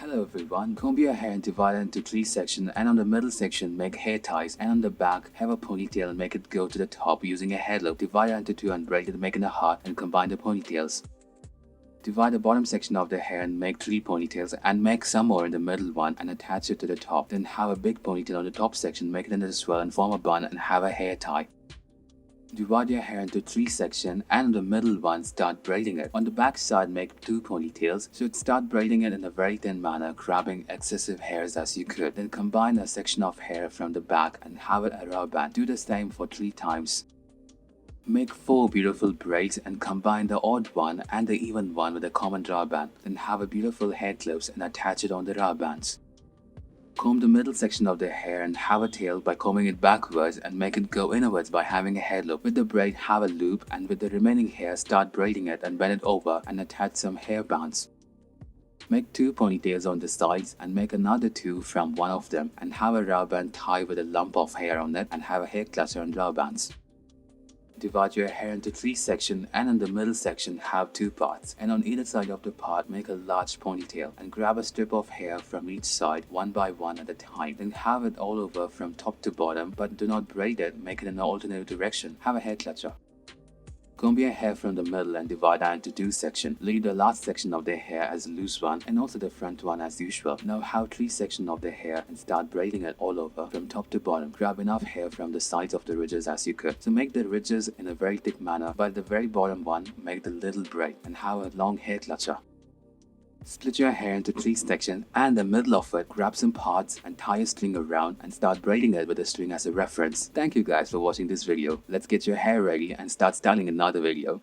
Hello everyone, comb your hair and divide it into 3 sections, and on the middle section make hair ties, and on the back have a ponytail and make it go to the top using a hair loop. Divide it into 2 and braid it, making a heart, and combine the ponytails. Divide the bottom section of the hair and make 3 ponytails, and make some more in the middle one and attach it to the top. Then have a big ponytail on the top section, make it into a swirl and form a bun and have a hair tie. Divide your hair into 3 sections, and on the middle one start braiding it. On the back side make 2 ponytails, so start braiding it in a very thin manner, grabbing excessive hairs as you could. Then combine a section of hair from the back and have it a rubber band. Do the same for 3 times. Make 4 beautiful braids and combine the odd one and the even one with a common rubber band. Then have a beautiful hair clips and attach it on the rubber bands. Comb the middle section of the hair and have a tail by combing it backwards and make it go inwards by having a hair loop. With the braid have a loop, and with the remaining hair start braiding it and bend it over and attach some hair bands. Make 2 ponytails on the sides and make another 2 from one of them and have a rubber band tie with a lump of hair on it and have a hair cluster and rubber bands. Divide your hair into 3 sections, and in the middle section have 2 parts, and on either side of the part make a large ponytail and grab a strip of hair from each side one by one at a time. Then have it all over from top to bottom, but do not braid it, make it in an alternate direction. Have a hair clutcher. Comb your hair from the middle and divide that into 2 sections. Leave the last section of the hair as a loose one and also the front one as usual. Now have 3 sections of the hair and start braiding it all over from top to bottom. Grab enough hair from the sides of the ridges as you could. So make the ridges in a very thick manner, but the very bottom one make the little braid and have a long hair clutcher. Split your hair into 3 sections, and in the middle of it grab some parts and tie a string around and start braiding it with a string as a reference. Thank you guys for watching this video. Let's get your hair ready and start styling another video.